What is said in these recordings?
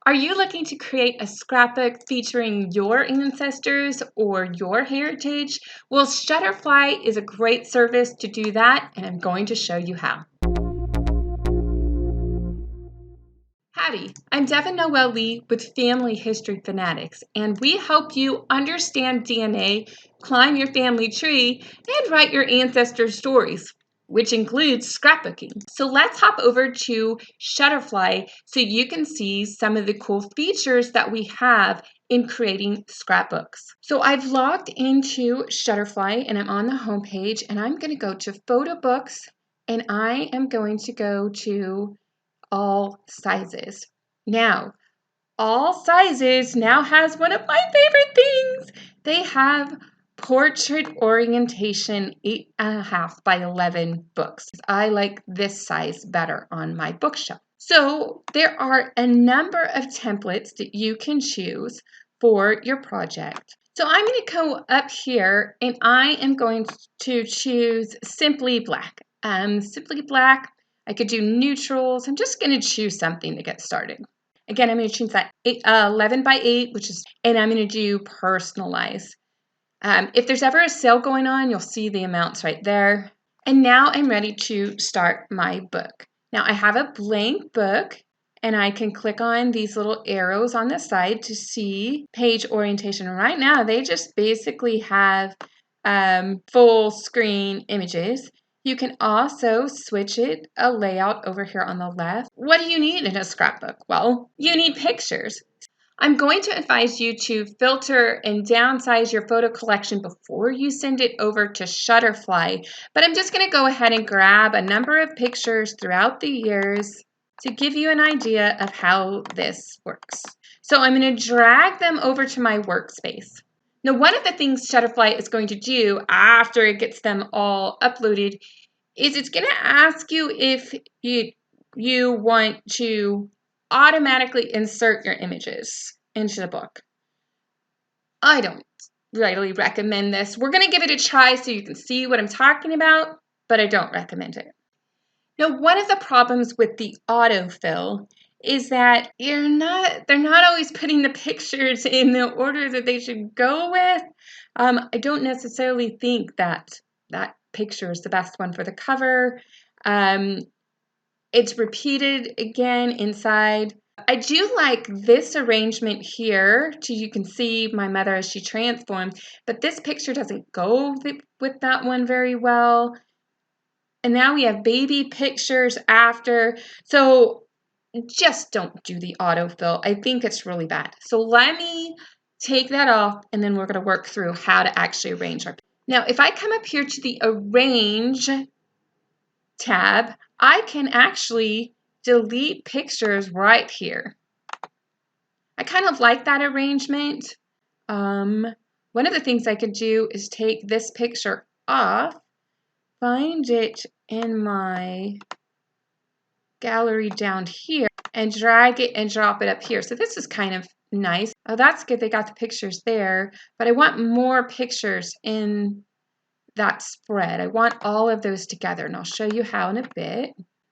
Are you looking to create a scrapbook featuring your ancestors or your heritage? Well, Shutterfly is a great service to do that, and I'm going to show you how. Howdy, I'm Devin Noel Lee with Family History Fanatics, and we help you understand DNA, climb your family tree, and write your ancestors' stories, which includes scrapbooking. So let's hop over to Shutterfly so you can see some of the cool features that we have in creating scrapbooks. So I've logged into Shutterfly and I'm on the home page, and I'm going to go to photo books, and I am going to go to all sizes. Now, all sizes now has one of my favorite things. They have portrait orientation 8.5 by 11 books. I like this size better on my bookshelf. So there are a number of templates that you can choose for your project. So I'm going to go up here and I am going to choose Simply Black. Simply Black. I could do neutrals. I'm just going to choose something to get started. Again, I'm going to choose that 11 by 8, and I'm going to do personalize. If there's ever a sale going on, you'll see the amounts right there. And now I'm ready to start my book. Now I have a blank book, and I can click on these little arrows on the side to see page orientation. Right now, they just basically have full screen images. You can also switch it a layout over here on the left. What do you need in a scrapbook? Well, you need pictures. I'm going to advise you to filter and downsize your photo collection before you send it over to Shutterfly, but I'm just going to go ahead and grab a number of pictures throughout the years to give you an idea of how this works. So I'm going to drag them over to my workspace. Now, one of the things Shutterfly is going to do after it gets them all uploaded is it's going to ask you if you want to automatically insert your images into the book. I don't really recommend this. We're going to give it a try so you can see what I'm talking about, but I don't recommend it. Now, one of the problems with the autofill is that they're not always putting the pictures in the order that they should go with. I don't necessarily think that picture is the best one for the cover. It's repeated again inside. I do like this arrangement here, you can see my mother as she transforms, but this picture doesn't go with that one very well. And now we have baby pictures after. So just don't do the autofill. I think it's really bad. So let me take that off, and then we're going to work through how to actually arrange our. Now, if I come up here to the Arrange tab, I can actually delete pictures right here. I kind of like that arrangement. One of the things I could do is take this picture off, find it in my gallery down here, and drag it and drop it up here. So this is kind of nice. Oh, that's good. They got the pictures there, but I want more pictures in that spread. I want all of those together, and I'll show you how in a bit.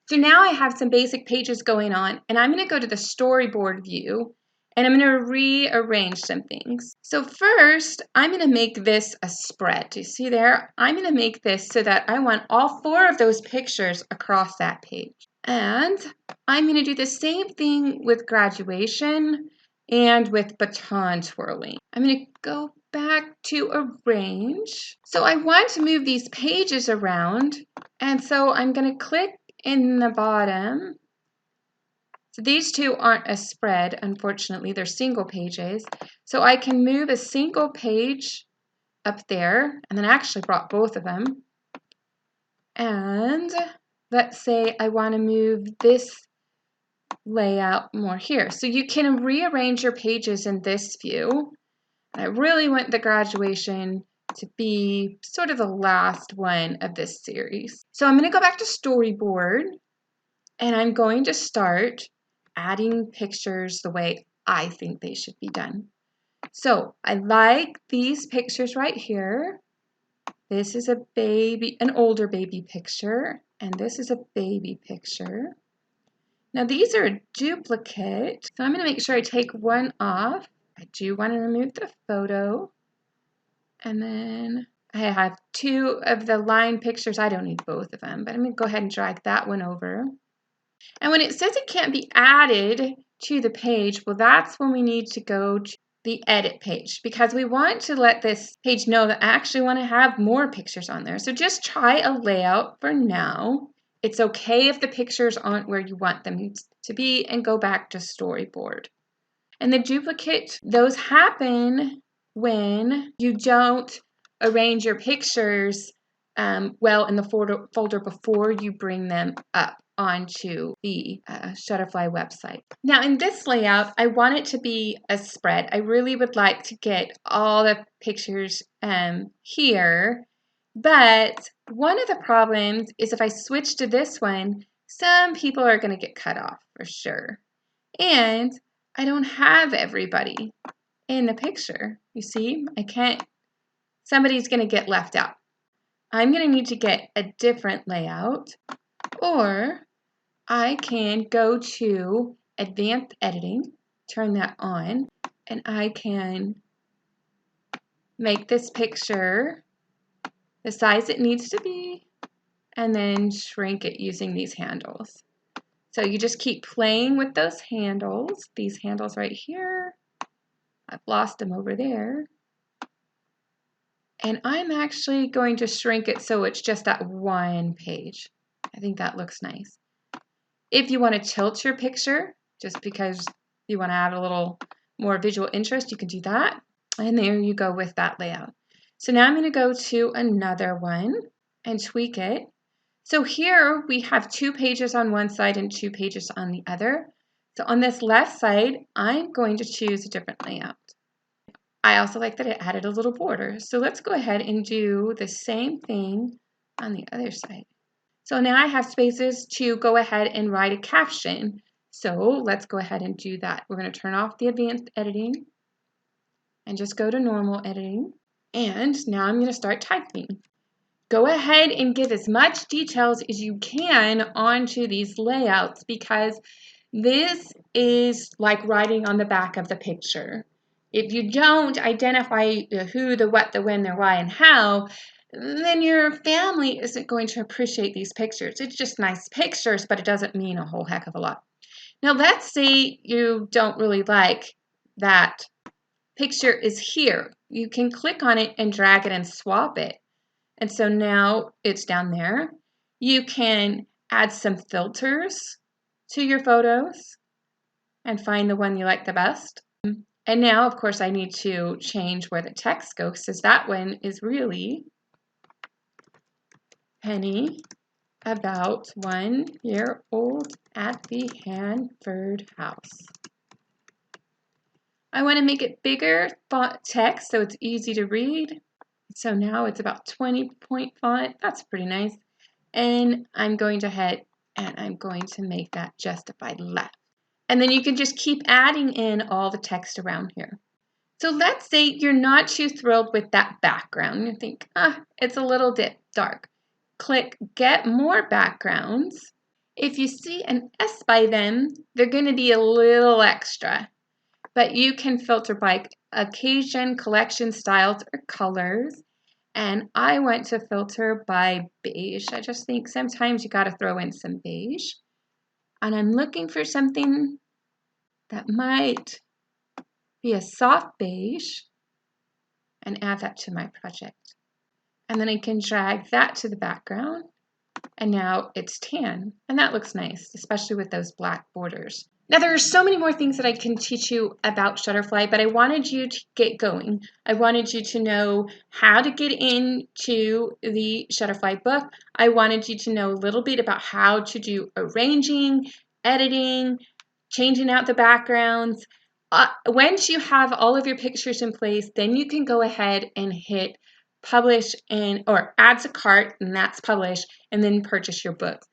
So now I have some basic pages going on, and I'm going to go to the storyboard view, and I'm going to rearrange some things. So first, I'm going to make this a spread. Do you see there? I'm going to make this so that I want all 4 of those pictures across that page. And I'm going to do the same thing with graduation and with baton twirling. I'm going to go back to arrange. So I want to move these pages around, and so I'm going to click in the bottom. So these 2 aren't a spread, unfortunately, they're single pages. So I can move a single page up there, and then I actually brought both of them. And let's say I want to move this layout more here. So you can rearrange your pages in this view. I really want the graduation to be sort of the last one of this series. So I'm going to go back to storyboard, and I'm going to start adding pictures the way I think they should be done. So I like these pictures right here. This is an older baby picture, and this is a baby picture. Now these are a duplicate, so I'm going to make sure I take one off. I do want to remove the photo. And then I have two of the line pictures. I don't need both of them, but I'm going to go ahead and drag that one over. And when it says it can't be added to the page, well, that's when we need to go to the edit page, because we want to let this page know that I actually want to have more pictures on there. So just try a layout for now. It's okay if the pictures aren't where you want them to be, and go back to storyboard. And the duplicate, those happen when you don't arrange your pictures well in the folder before you bring them up onto the Shutterfly website. Now in this layout, I want it to be a spread. I really would like to get all the pictures here, but one of the problems is if I switch to this one, some people are going to get cut off for sure. And I don't have everybody in the picture. You see, I can't, somebody's going to get left out. I'm going to need to get a different layout, or I can go to advanced editing, turn that on, and I can make this picture the size it needs to be and then shrink it using these handles. So you just keep playing with those handles, these handles right here. I've lost them over there. And I'm actually going to shrink it so it's just that one page. I think that looks nice. If you want to tilt your picture, just because you want to add a little more visual interest, you can do that. And there you go with that layout. So now I'm going to go to another one and tweak it. So here we have 2 pages on one side and 2 pages on the other. So on this left side, I'm going to choose a different layout. I also like that it added a little border. So let's go ahead and do the same thing on the other side. So now I have spaces to go ahead and write a caption. So let's go ahead and do that. We're going to turn off the advanced editing and just go to normal editing. And now I'm going to start typing. Go ahead and give as much details as you can onto these layouts, because this is like writing on the back of the picture. If you don't identify the who, the what, the when, the why, and how, then your family isn't going to appreciate these pictures. It's just nice pictures, but it doesn't mean a whole heck of a lot. Now, let's say you don't really like that picture is here. You can click on it and drag it and swap it. And so now it's down there. You can add some filters to your photos and find the one you like the best. And now, of course, I need to change where the text goes, because that one is really Penny, about 1 year old at the Hanford house. I want to make it bigger font text so it's easy to read. So now it's about 20-point font. That's pretty nice. And I'm going to head and I'm going to make that justified left. And then you can just keep adding in all the text around here. So let's say you're not too thrilled with that background. You think, it's a little bit dark. Click Get More Backgrounds. If you see an S by them, they're going to be a little extra. But you can filter by occasion, collection, styles, or colors. And I want to filter by beige. I just think sometimes you got to throw in some beige. And I'm looking for something that might be a soft beige and add that to my project. And then I can drag that to the background. And now it's tan. And that looks nice, especially with those black borders. Now, there are so many more things that I can teach you about Shutterfly, but I wanted you to get going. I wanted you to know how to get into the Shutterfly book. I wanted you to know a little bit about how to do arranging, editing, changing out the backgrounds. Once you have all of your pictures in place, then you can go ahead and hit publish or add to cart, and that's publish, and then purchase your book.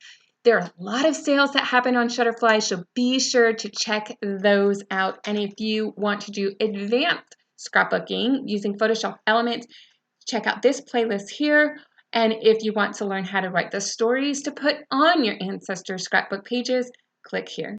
There are a lot of sales that happen on Shutterfly, so be sure to check those out. And if you want to do advanced scrapbooking using Photoshop Elements, check out this playlist here. And if you want to learn how to write the stories to put on your ancestors' scrapbook pages, click here.